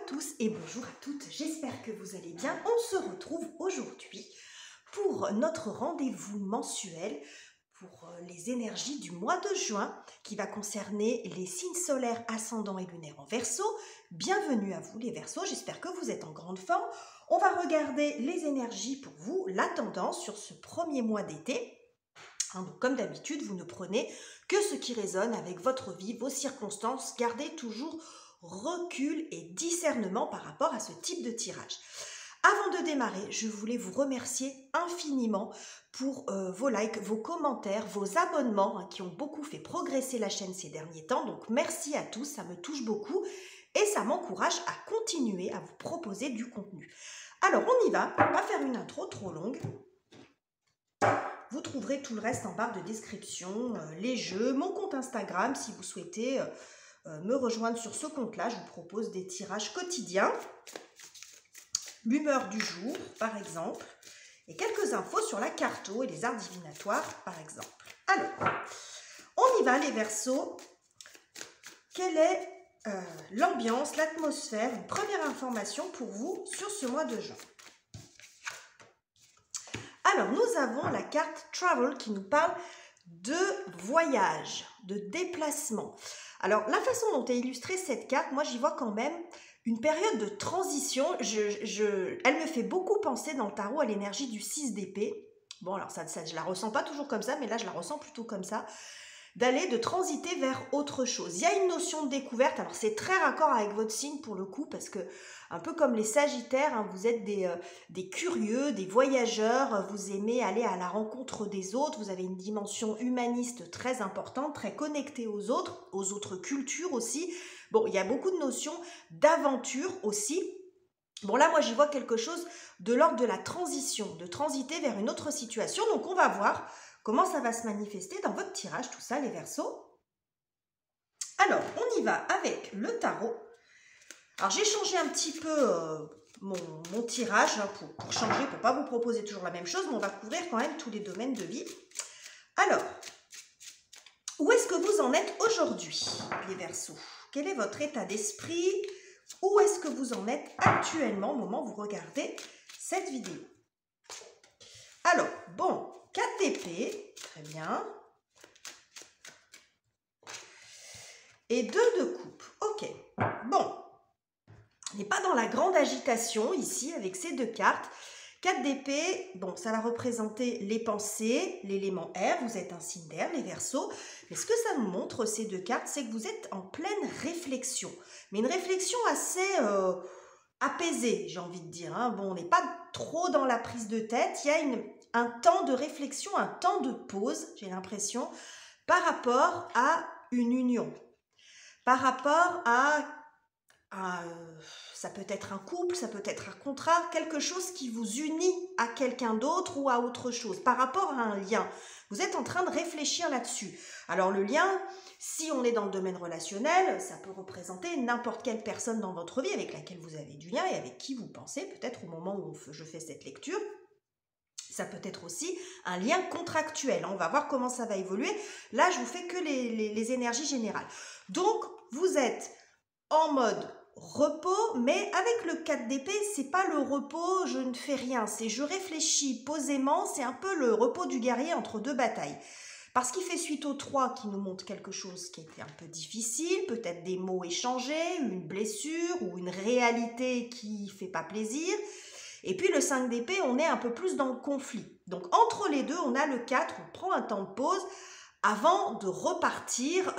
tous et bonjour à toutes, j'espère que vous allez bien. On se retrouve aujourd'hui pour notre rendez-vous mensuel pour les énergies du mois de juin qui va concerner les signes solaires ascendants et lunaires en Verseau. Bienvenue à vous les Verseaux, j'espère que vous êtes en grande forme. On va regarder les énergies pour vous, la tendance sur ce premier mois d'été. Donc, comme d'habitude, vous ne prenez que ce qui résonne avec votre vie, vos circonstances. Gardez toujours recul et discernement par rapport à ce type de tirage. Avant de démarrer, je voulais vous remercier infiniment pour vos likes, vos commentaires, vos abonnements qui ont beaucoup fait progresser la chaîne ces derniers temps. Donc merci à tous, ça me touche beaucoup et ça m'encourage à continuer à vous proposer du contenu. Alors on y va, on va pas faire une intro trop longue. Vous trouverez tout le reste en barre de description, les jeux, mon compte Instagram si vous souhaitez me rejoindre sur ce compte-là. Je vous propose des tirages quotidiens, l'humeur du jour par exemple, et quelques infos sur la carto et les arts divinatoires par exemple. Alors, on y va les Verseaux. Quelle est l'ambiance, l'atmosphère, une première information pour vous sur ce mois de juin? Alors, nous avons la carte Travel qui nous parle de voyage, de déplacement. Alors, la façon dont est illustrée cette carte, moi, j'y vois quand même une période de transition. Elle me fait beaucoup penser dans le tarot à l'énergie du 6 d'épée. Bon, alors, ça, je la ressens pas toujours comme ça, mais là, je la ressens plutôt comme ça. De transiter vers autre chose. Il y a une notion de découverte, alors c'est très raccord avec votre signe pour le coup, parce que un peu comme les Sagittaires, vous êtes des curieux, des voyageurs, vous aimez aller à la rencontre des autres, vous avez une dimension humaniste très importante, très connectée aux autres cultures aussi. Bon, il y a beaucoup de notions d'aventure aussi. Bon là, moi j'y vois quelque chose de l'ordre de la transition, de transiter vers une autre situation, donc on va voir comment ça va se manifester dans votre tirage, tout ça, les Verseaux. Alors, on y va avec le tarot. Alors, j'ai changé un petit peu mon tirage pour changer, pour ne pas vous proposer toujours la même chose, mais on va couvrir quand même tous les domaines de vie. Alors, où est-ce que vous en êtes aujourd'hui, les Verseaux? Quel est votre état d'esprit? Où est-ce que vous en êtes actuellement au moment où vous regardez cette vidéo? Alors, bon, 4 d'épée, très bien. Et 2 de coupe, ok. Bon, on n'est pas dans la grande agitation ici avec ces 2 cartes. 4 d'épée, bon, ça va représenter les pensées, l'élément air, vous êtes un signe d'air, les Verseaux. Mais ce que ça nous montre, ces 2 cartes, c'est que vous êtes en pleine réflexion. Mais une réflexion assez apaisée, j'ai envie de dire. Hein. Bon, on n'est pas trop dans la prise de tête, il y a un temps de réflexion, un temps de pause, j'ai l'impression, par rapport à une union, par rapport à ça peut être un couple, ça peut être un contrat, quelque chose qui vous unit à quelqu'un d'autre ou à autre chose, par rapport à un lien. Vous êtes en train de réfléchir là-dessus. Alors le lien, si on est dans le domaine relationnel, ça peut représenter n'importe quelle personne dans votre vie avec laquelle vous avez du lien et avec qui vous pensez, peut-être au moment où je fais cette lecture. Ça peut être aussi un lien contractuel. On va voir comment ça va évoluer. Là, je vous fais que les énergies générales. Donc, vous êtes en mode repos, mais avec le 4 d'épée, c'est pas le repos, je ne fais rien. C'est je réfléchis posément. C'est un peu le repos du guerrier entre 2 batailles. Parce qu'il fait suite au 3 qui nous montre quelque chose qui était un peu difficile, peut-être des mots échangés, une blessure ou une réalité qui fait pas plaisir. Et puis le 5 d'épée, on est un peu plus dans le conflit. Donc entre les deux, on a le 4, on prend un temps de pause avant de repartir.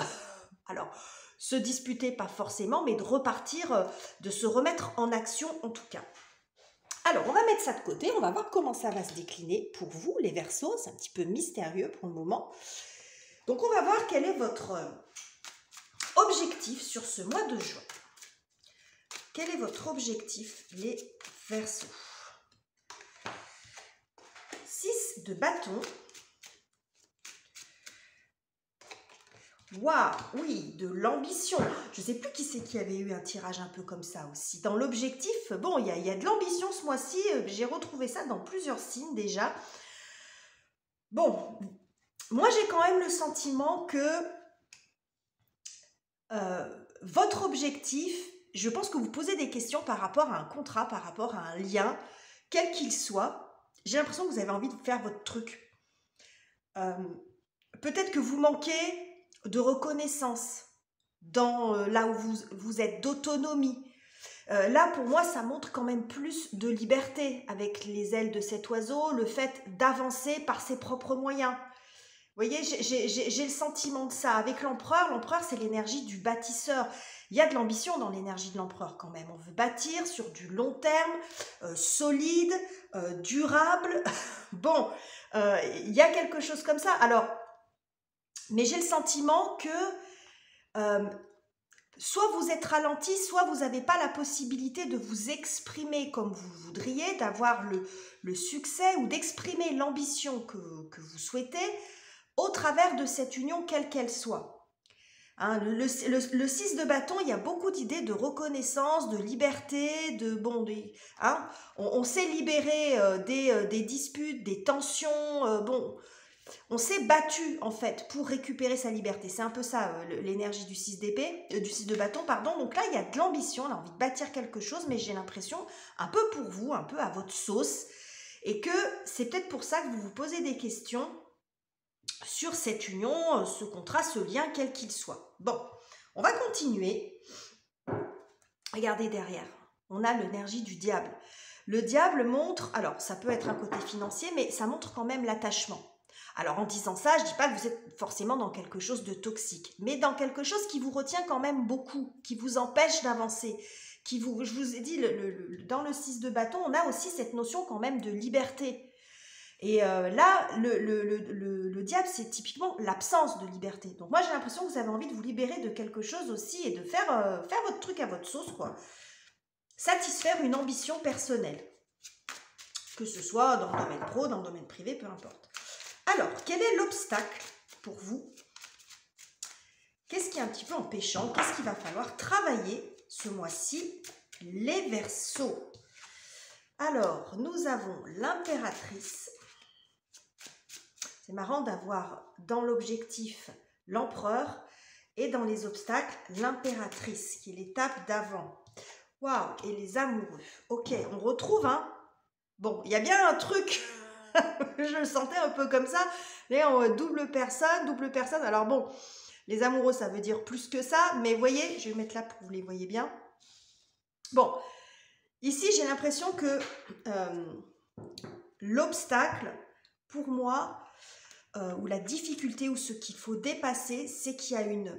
Alors, se disputer pas forcément, mais de repartir, de se remettre en action en tout cas. Alors, on va mettre ça de côté, on va voir comment ça va se décliner pour vous, les Verseaux. C'est un petit peu mystérieux pour le moment. Donc, on va voir quel est votre objectif sur ce mois de juin. Quel est votre objectif, les Verseaux? 6 de bâton. Waouh, oui, de l'ambition. Je ne sais plus qui c'est qui avait eu un tirage un peu comme ça aussi. Dans l'objectif, bon, il y a de l'ambition ce mois-ci. J'ai retrouvé ça dans plusieurs signes déjà. Bon, moi j'ai quand même le sentiment que votre objectif je pense que vous posez des questions par rapport à un contrat, par rapport à un lien, quel qu'il soit. J'ai l'impression que vous avez envie de faire votre truc. Peut-être que vous manquez de reconnaissance dans là où vous êtes, d'autonomie. Là, pour moi, ça montre quand même plus de liberté avec les ailes de cet oiseau, le fait d'avancer par ses propres moyens. Vous voyez, j'ai le sentiment de ça. Avec l'empereur, c'est l'énergie du bâtisseur. Il y a de l'ambition dans l'énergie de l'empereur quand même. On veut bâtir sur du long terme, solide, durable. Bon, il y a quelque chose comme ça. Alors, mais j'ai le sentiment que soit vous êtes ralenti, soit vous n'avez pas la possibilité de vous exprimer comme vous voudriez, d'avoir le succès ou d'exprimer l'ambition que vous souhaitez au travers de cette union, quelle qu'elle soit. Hein, le 6 de bâton, il y a beaucoup d'idées de reconnaissance, de liberté, hein, on s'est libéré des disputes, des tensions, on s'est battu en fait pour récupérer sa liberté. C'est un peu ça l'énergie du 6 d'épée, du 6 de bâton, pardon. Donc là, il y a de l'ambition, on a envie de bâtir quelque chose, mais j'ai l'impression, un peu pour vous, un peu à votre sauce, et que c'est peut-être pour ça que vous vous posez des questions sur cette union, ce contrat, ce lien, quel qu'il soit. Bon, on va continuer. Regardez derrière, on a l'énergie du diable. Le diable montre, alors ça peut être un côté financier, mais ça montre quand même l'attachement. Alors en disant ça, je ne dis pas que vous êtes forcément dans quelque chose de toxique, mais dans quelque chose qui vous retient quand même beaucoup, qui vous empêche d'avancer. Je vous ai dit, dans le 6 de bâton, on a aussi cette notion quand même de liberté. Et là, le diable, c'est typiquement l'absence de liberté. Donc moi, j'ai l'impression que vous avez envie de vous libérer de quelque chose aussi et de faire votre truc à votre sauce, quoi. Satisfaire une ambition personnelle. Que ce soit dans le domaine pro, dans le domaine privé, peu importe. Alors, quel est l'obstacle pour vous? Qu'est-ce qui est un petit peu empêchant? Qu'est-ce qu'il va falloir travailler ce mois-ci, les Verseaux? Alors, nous avons l'impératrice. C'est marrant d'avoir dans l'objectif l'empereur et dans les obstacles l'impératrice, qui est l'étape d'avant. Waouh! Et les amoureux. Ok, on retrouve, hein? Bon, il y a bien un truc, je le sentais un peu comme ça. Là, double personne. Alors bon, les amoureux, ça veut dire plus que ça, mais vous voyez, je vais mettre là pour que vous les voyez bien. Bon, ici, j'ai l'impression que l'obstacle, pour moi, ou la difficulté, ou ce qu'il faut dépasser, c'est qu'il y a une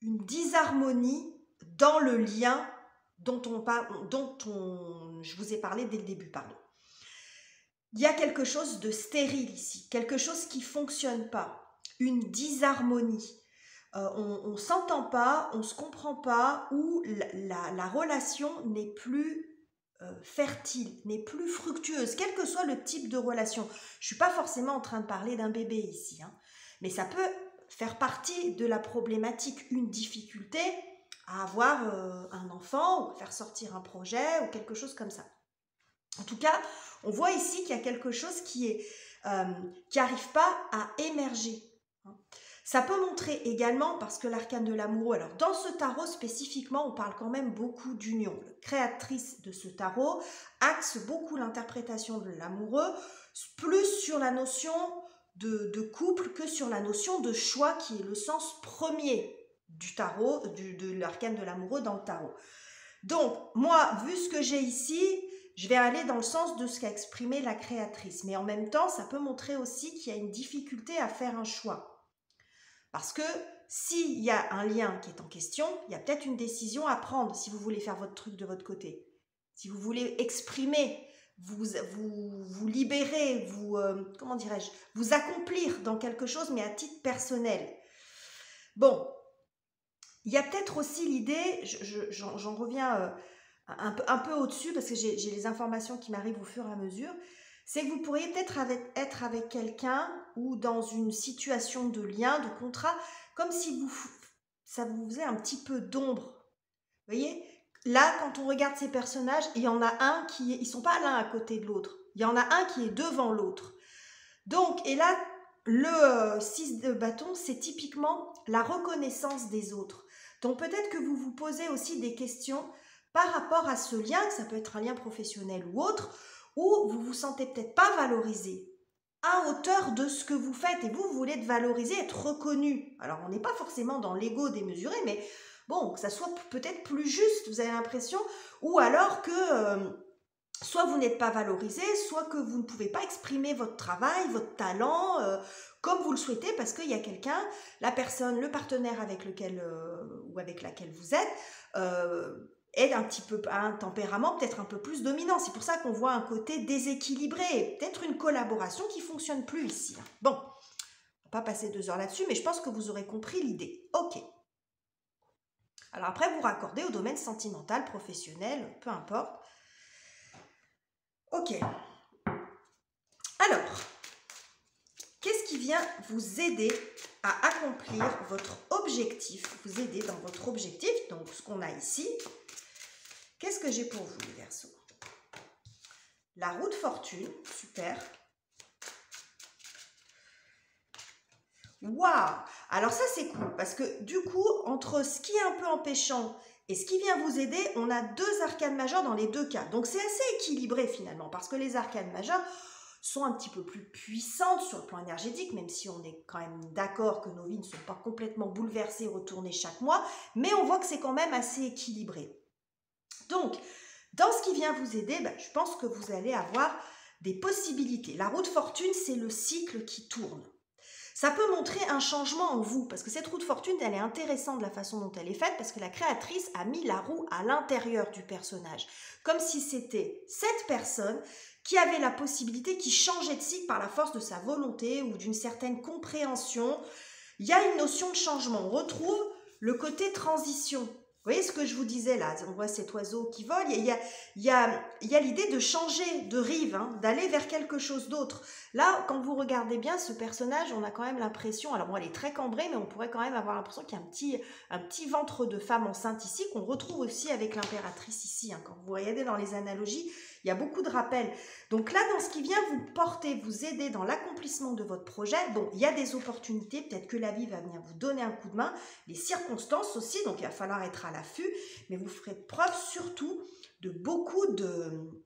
disharmonie dans le lien je vous ai parlé dès le début, pardon. Il y a quelque chose de stérile ici, quelque chose qui ne fonctionne pas, une disharmonie. On ne s'entend pas, on ne se comprend pas, ou la relation n'est plus fertile, n'est plus fructueuse, quel que soit le type de relation. Je ne suis pas forcément en train de parler d'un bébé ici, hein, mais ça peut faire partie de la problématique, une difficulté à avoir un enfant, ou faire sortir un projet, ou quelque chose comme ça. En tout cas, on voit ici qu'il y a quelque chose qui n'arrive pas à émerger. Ça peut montrer également, parce que l'arcane de l'amoureux, alors dans ce tarot spécifiquement, on parle quand même beaucoup d'union. La créatrice de ce tarot axe beaucoup l'interprétation de l'amoureux, plus sur la notion de couple que sur la notion de choix, qui est le sens premier du tarot, de l'arcane de l'amoureux dans le tarot. Donc, moi, vu ce que j'ai ici, je vais aller dans le sens de ce qu'a exprimé la créatrice. Mais en même temps, ça peut montrer aussi qu'il y a une difficulté à faire un choix. Parce que s'il y a un lien qui est en question, il y a peut-être une décision à prendre si vous voulez faire votre truc de votre côté. Si vous voulez exprimer, vous libérer, comment dirais-je, vous accomplir dans quelque chose, mais à titre personnel. Bon, il y a peut-être aussi l'idée, j'en reviens un peu au-dessus, parce que j'ai les informations qui m'arrivent au fur et à mesure, c'est que vous pourriez peut-être être avec quelqu'un ou dans une situation de lien, de contrat, comme si ça vous faisait un petit peu d'ombre. Vous voyez? Là, quand on regarde ces personnages, il y en a un ils ne sont pas l'un à côté de l'autre. Il y en a un qui est devant l'autre. Donc, et là, le 6 de bâton, c'est typiquement la reconnaissance des autres. Donc peut-être que vous vous posez aussi des questions par rapport à ce lien, que ça peut être un lien professionnel ou autre, où vous vous sentez peut-être pas valorisé à hauteur de ce que vous faites et vous voulez être valorisé, être reconnu. Alors on n'est pas forcément dans l'ego démesuré, mais bon, que ça soit peut-être plus juste, vous avez l'impression, ou alors que soit vous n'êtes pas valorisé, soit que vous ne pouvez pas exprimer votre travail, votre talent, comme vous le souhaitez, parce qu'il y a quelqu'un, la personne, le partenaire avec lequel ou avec laquelle vous êtes, est un petit peu, a un tempérament peut-être un peu plus dominant. C'est pour ça qu'on voit un côté déséquilibré, peut-être une collaboration qui ne fonctionne plus ici. Bon, on ne va pas passer 2 heures là-dessus, mais je pense que vous aurez compris l'idée. Ok. Alors après, vous raccordez au domaine sentimental, professionnel, peu importe. Ok. Alors, qu'est-ce qui vient vous aider à accomplir votre objectif, vous aider dans votre objectif, donc ce qu'on a ici. Qu'est-ce que j'ai pour vous, les Verseaux? La roue de fortune, super. Waouh! Alors ça, c'est cool, parce que du coup, entre ce qui est un peu empêchant et ce qui vient vous aider, on a 2 arcanes majeures dans les 2 cas. Donc c'est assez équilibré finalement, parce que les arcanes majeures sont un petit peu plus puissantes sur le plan énergétique, même si on est quand même d'accord que nos vies ne sont pas complètement bouleversées, retournées chaque mois, mais on voit que c'est quand même assez équilibré. Donc, dans ce qui vient vous aider, je pense que vous allez avoir des possibilités. La roue de fortune, c'est le cycle qui tourne. Ça peut montrer un changement en vous, parce que cette roue de fortune, elle est intéressante de la façon dont elle est faite, parce que la créatrice a mis la roue à l'intérieur du personnage, comme si c'était cette personne qui avait la possibilité, qui changeait de cycle par la force de sa volonté ou d'une certaine compréhension. Il y a une notion de changement. On retrouve le côté transition. Vous voyez ce que je vous disais là, on voit cet oiseau qui vole, il y a l'idée de changer de rive, hein, d'aller vers quelque chose d'autre. Là, quand vous regardez bien ce personnage, on a quand même l'impression, alors bon, elle est très cambrée, mais on pourrait quand même avoir l'impression qu'il y a un petit ventre de femme enceinte ici, qu'on retrouve aussi avec l'impératrice ici. Hein. Quand vous regardez dans les analogies, il y a beaucoup de rappels. Donc là, dans ce qui vient vous porter, vous aider dans l'accomplissement de votre projet, bon, il y a des opportunités, peut-être que la vie va venir vous donner un coup de main, les circonstances aussi, donc il va falloir être à l'affût, mais vous ferez preuve surtout de beaucoup de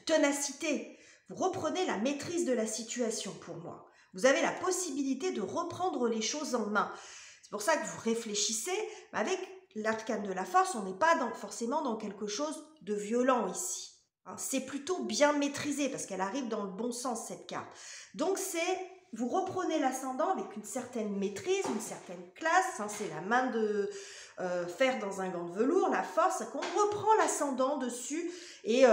ténacité. Vous reprenez la maîtrise de la situation pour moi. Vous avez la possibilité de reprendre les choses en main. C'est pour ça que vous réfléchissez, avec l'arcane de la force, on n'est pas forcément dans quelque chose de violent ici. C'est plutôt bien maîtrisé parce qu'elle arrive dans le bon sens, cette carte. Donc vous reprenez l'ascendant avec une certaine maîtrise, une certaine classe. C'est la main de fer dans un gant de velours, la force, qu'on reprend l'ascendant dessus et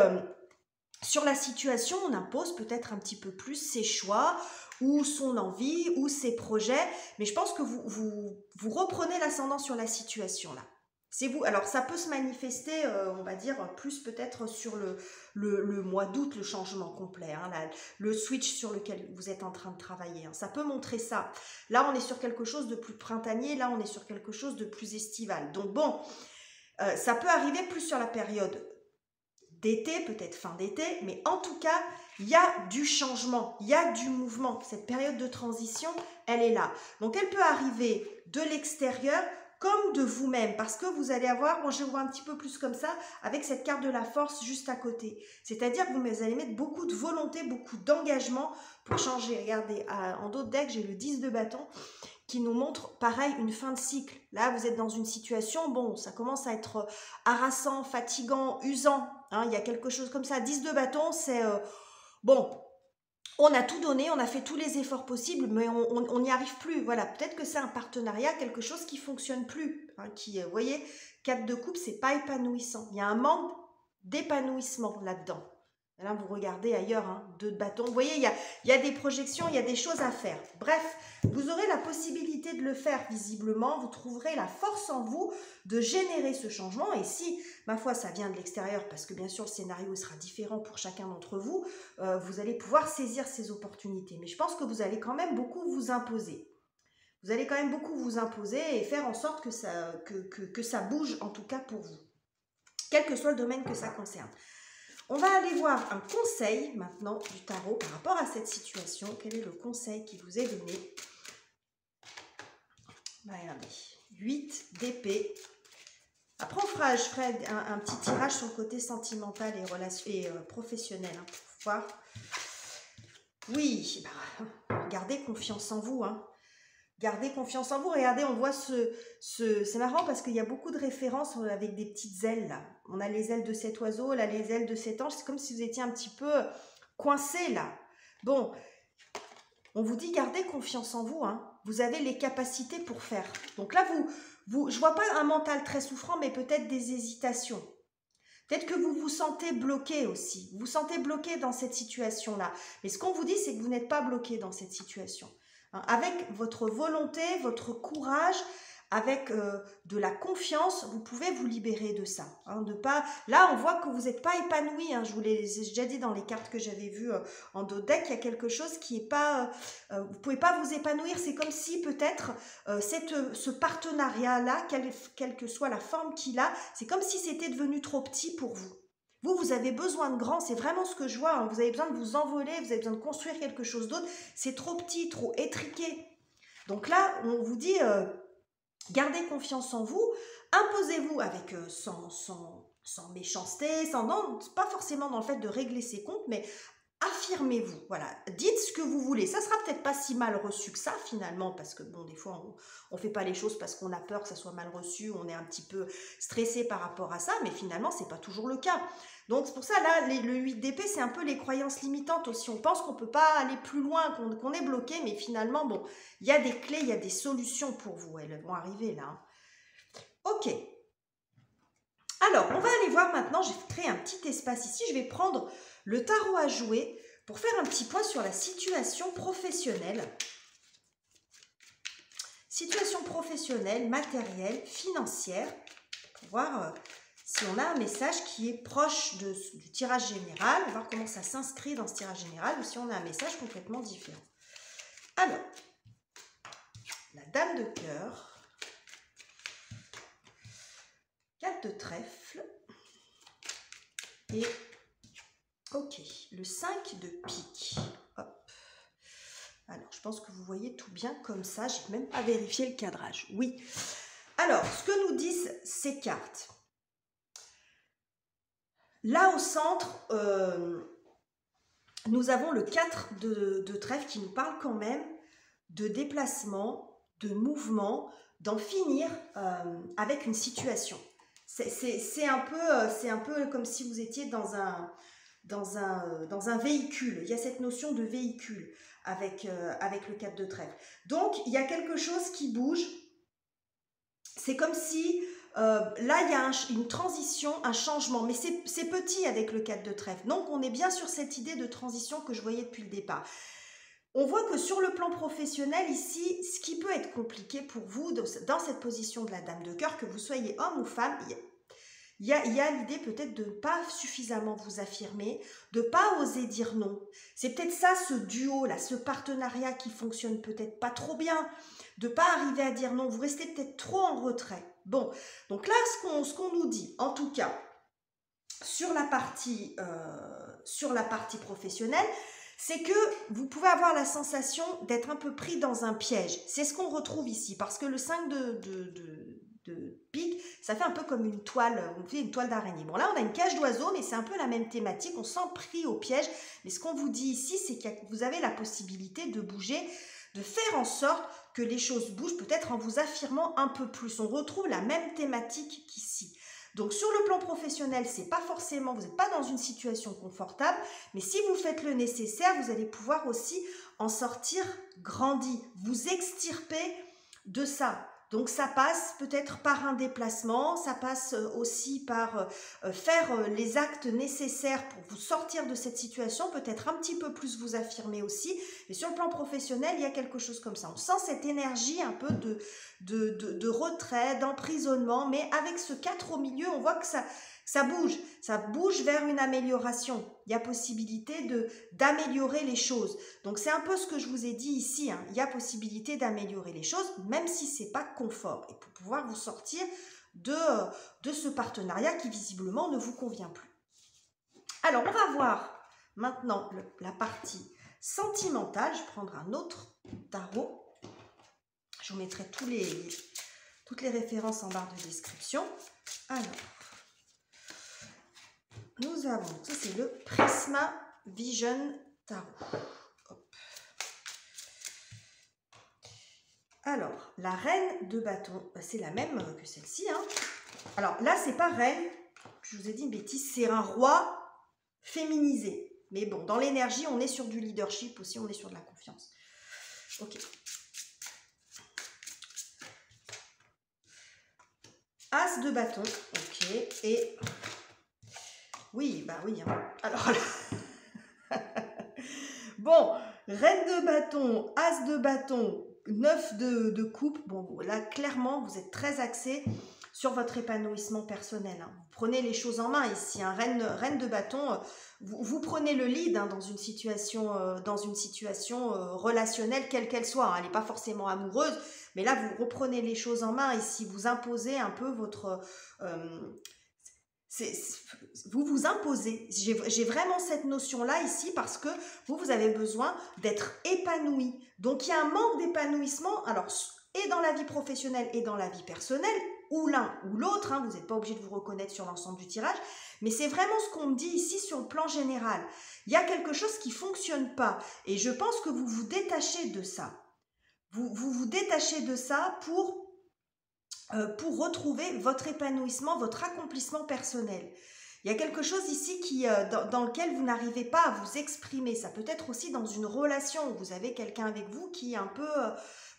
sur la situation, on impose peut-être un petit peu plus ses choix ou son envie ou ses projets. Mais je pense que vous reprenez l'ascendant sur la situation là. C'est vous. Alors, ça peut se manifester, on va dire, plus peut-être sur le mois d'août, le changement complet, hein, le switch sur lequel vous êtes en train de travailler. Hein. Ça peut montrer ça. Là, on est sur quelque chose de plus printanier. Là, on est sur quelque chose de plus estival. Donc, bon, ça peut arriver plus sur la période d'été, peut-être fin d'été. Mais en tout cas, il y a du changement, il y a du mouvement. Cette période de transition, elle est là. Donc, elle peut arriver de l'extérieur comme de vous-même, parce que vous allez avoir, moi je vois un petit peu plus comme ça, avec cette carte de la force juste à côté. C'est-à-dire que vous allez mettre beaucoup de volonté, beaucoup d'engagement pour changer. Regardez, en d'autres decks, j'ai le 10 de bâton qui nous montre, pareil, une fin de cycle. Là, vous êtes dans une situation, bon, ça commence à être harassant, fatigant, usant. Hein, il y a quelque chose comme ça. 10 de bâton, c'est, bon, on a tout donné, on a fait tous les efforts possibles, mais on n'y arrive plus. Voilà, peut-être que c'est un partenariat, quelque chose qui ne fonctionne plus. Hein, vous voyez, 4 de coupe, c'est pas épanouissant. Il y a un manque d'épanouissement là-dedans. Là, vous regardez ailleurs, hein, 2 de bâton. Vous voyez, il y a des projections, il y a des choses à faire. Bref, vous aurez la possibilité de le faire visiblement. Vous trouverez la force en vous de générer ce changement. Et si, ma foi, ça vient de l'extérieur, parce que bien sûr, le scénario sera différent pour chacun d'entre vous, vous allez pouvoir saisir ces opportunités. Mais je pense que vous allez quand même beaucoup vous imposer. Vous allez quand même beaucoup vous imposer et faire en sorte que ça bouge, en tout cas pour vous. Quel que soit le domaine que ça concerne. On va aller voir un conseil maintenant du tarot par rapport à cette situation. Quel est le conseil qui vous est donné? Regardez, 8 d'épée. Après, je ferai un petit tirage sur le côté sentimental et professionnel, hein, pour voir. Oui, bah, gardez confiance en vous, hein. Gardez confiance en vous. Regardez, on voit c'est marrant parce qu'il y a beaucoup de références avec des petites ailes, là. On a les ailes de cet oiseau, là, les ailes de cet ange. C'est comme si vous étiez un petit peu coincé, là. Bon, on vous dit gardez confiance en vous, hein. Vous avez les capacités pour faire. Donc là, je vois pas un mental très souffrant, mais peut-être des hésitations. Peut-être que vous vous sentez bloqué aussi. Vous vous sentez bloqué dans cette situation-là. Mais ce qu'on vous dit, c'est que vous n'êtes pas bloqué dans cette situation. Avec votre volonté, votre courage, avec de la confiance, vous pouvez vous libérer de ça. Là, on voit que vous n'êtes pas épanoui. Je vous l'ai déjà dit dans les cartes que j'avais vues en dos de deck, il y a quelque chose qui n'est pas... vous ne pouvez pas vous épanouir. C'est comme si peut-être ce partenariat-là, quelle que soit la forme qu'il a, c'est comme si c'était devenu trop petit pour vous. Vous avez besoin de grand, c'est vraiment ce que je vois. Vous avez besoin de vous envoler, vous avez besoin de construire quelque chose d'autre. C'est trop petit, trop étriqué. Donc là, on vous dit, gardez confiance en vous, imposez-vous avec sans méchanceté, non, pas forcément dans le fait de régler ses comptes, mais affirmez-vous. Voilà, dites ce que vous voulez. Ça sera peut-être pas si mal reçu que ça finalement, parce que bon, des fois, on fait pas les choses parce qu'on a peur que ça soit mal reçu, on est un petit peu stressé par rapport à ça, mais finalement, c'est pas toujours le cas. Donc, c'est pour ça, là, le 8 d'épée, c'est un peu les croyances limitantes aussi. On pense qu'on ne peut pas aller plus loin, qu'on est bloqué, mais finalement, bon, il y a des clés, il y a des solutions pour vous. Elles vont arriver là. Ok. Alors, on va aller voir maintenant, j'ai créé un petit espace ici. Je vais prendre le tarot à jouer pour faire un petit point sur la situation professionnelle. Situation professionnelle, matérielle, financière, pour voir... si on a un message qui est proche du tirage général, on va voir comment ça s'inscrit dans ce tirage général, ou si on a un message complètement différent. Alors, la dame de cœur, 4 de trèfle, et, ok, le 5 de pique. Hop. Alors, je pense que vous voyez tout bien comme ça, je n'ai même pas vérifié le cadrage. Oui. Alors, ce que nous disent ces cartes. Là, au centre, nous avons le 4 de trèfle qui nous parle quand même de déplacement, de mouvement, d'en finir avec une situation. C'est un peu comme si vous étiez dans un véhicule. Il y a cette notion de véhicule avec le 4 de trèfle. Donc, il y a quelque chose qui bouge. C'est comme si... là, il y a une transition, un changement, mais c'est petit avec le 4 de trèfle. Donc, on est bien sur cette idée de transition que je voyais depuis le départ. On voit que sur le plan professionnel, ici, ce qui peut être compliqué pour vous, dans cette position de la dame de cœur, que vous soyez homme ou femme, il y a l'idée peut-être de ne pas suffisamment vous affirmer, de ne pas oser dire non. C'est peut-être ça, ce duo-là, ce partenariat qui fonctionne peut-être pas trop bien, de ne pas arriver à dire non, vous restez peut-être trop en retrait. Bon, donc là, ce qu'on nous dit, en tout cas, sur la partie professionnelle, c'est que vous pouvez avoir la sensation d'être un peu pris dans un piège. C'est ce qu'on retrouve ici, parce que le 5 de pique, ça fait un peu comme une toile d'araignée. Bon, là, on a une cage d'oiseau, mais c'est un peu la même thématique. On sent pris au piège. Mais ce qu'on vous dit ici, c'est que vous avez la possibilité de bouger, de faire en sorte que les choses bougent, peut-être en vous affirmant un peu plus. On retrouve la même thématique qu'ici. Donc, sur le plan professionnel, c'est pas forcément, vous n'êtes pas dans une situation confortable, mais si vous faites le nécessaire, vous allez pouvoir aussi en sortir grandi, vous extirper de ça. Donc, ça passe peut-être par un déplacement, ça passe aussi par faire les actes nécessaires pour vous sortir de cette situation, peut-être un petit peu plus vous affirmer aussi. Mais sur le plan professionnel, il y a quelque chose comme ça. On sent cette énergie un peu de retrait, d'emprisonnement, mais avec ce 4 au milieu, on voit que ça bouge vers une amélioration. Il y a possibilité d'améliorer les choses. Donc, c'est un peu ce que je vous ai dit ici. Il y a possibilité d'améliorer les choses, même si ce n'est pas confort. Et pour pouvoir vous sortir de ce partenariat qui visiblement ne vous convient plus. Alors, on va voir maintenant la partie sentimentale. Je vais prendre un autre tarot. Je vous mettrai tous Toutes les références en barre de description. Alors, nous avons, ça c'est le Prisma Vision Tarot. Hop. Alors, la reine de bâton, c'est la même que celle-ci. Hein. Alors là, c'est pas reine, je vous ai dit une bêtise, c'est un roi féminisé. Mais bon, dans l'énergie, on est sur du leadership aussi, on est sur de la confiance. Ok. As de bâton, ok. Et oui, bah oui. Hein. Alors là, bon, reine de bâton, as de bâton, 9 de coupe. Bon, là, clairement, vous êtes très axé sur votre épanouissement personnel. Hein. Vous prenez les choses en main ici. Hein. Reine de bâton, vous prenez le lead hein, dans une situation relationnelle, quelle qu'elle soit. Hein. Elle n'est pas forcément amoureuse, mais là, vous reprenez les choses en main ici. Vous imposez un peu votre... vous vous imposez. J'ai vraiment cette notion-là ici parce que vous avez besoin d'être épanoui. Donc, il y a un manque d'épanouissement, alors, et dans la vie professionnelle et dans la vie personnelle, ou l'un ou l'autre, hein, vous n'êtes pas obligé de vous reconnaître sur l'ensemble du tirage, mais c'est vraiment ce qu'on me dit ici sur le plan général. Il y a quelque chose qui ne fonctionne pas et je pense que vous vous détachez de ça. Vous détachez de ça pour retrouver votre épanouissement, votre accomplissement personnel. Il y a quelque chose ici dans lequel vous n'arrivez pas à vous exprimer. Ça peut être aussi dans une relation où vous avez quelqu'un avec vous qui est un peu,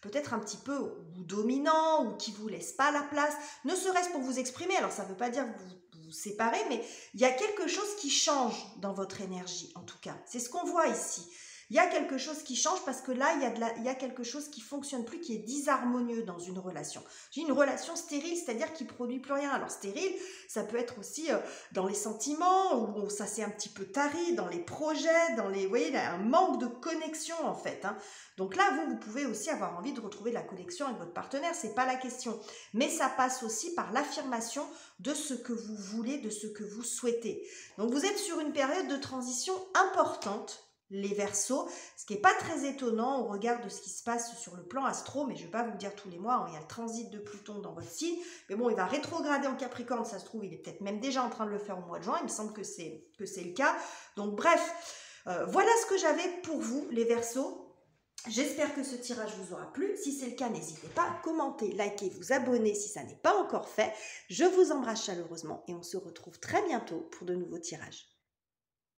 peut-être un petit peu ou dominant ou qui ne vous laisse pas la place, ne serait-ce pour vous exprimer. Alors, ça ne veut pas dire que vous séparez, mais il y a quelque chose qui change dans votre énergie, en tout cas. C'est ce qu'on voit ici. Il y a quelque chose qui change parce que là, il y a quelque chose qui ne fonctionne plus, qui est disharmonieux dans une relation. J'ai une relation stérile, c'est-à-dire qui ne produit plus rien. Alors stérile, ça peut être aussi dans les sentiments, où ça s'est un petit peu tari, dans les projets, vous voyez, il y a un manque de connexion en fait. Hein. Donc là, vous pouvez aussi avoir envie de retrouver de la connexion avec votre partenaire, ce n'est pas la question. Mais ça passe aussi par l'affirmation de ce que vous voulez, de ce que vous souhaitez. Donc vous êtes sur une période de transition importante, les Verseaux, ce qui n'est pas très étonnant au regard de ce qui se passe sur le plan astro, mais je ne vais pas vous le dire tous les mois, hein, il y a le transit de Pluton dans votre signe, mais bon, il va rétrograder en Capricorne, ça se trouve, il est peut-être même déjà en train de le faire au mois de juin, il me semble que c'est le cas. Donc bref, voilà ce que j'avais pour vous, les Verseaux. J'espère que ce tirage vous aura plu. Si c'est le cas, n'hésitez pas à commenter, liker, vous abonner si ça n'est pas encore fait. Je vous embrasse chaleureusement et on se retrouve très bientôt pour de nouveaux tirages.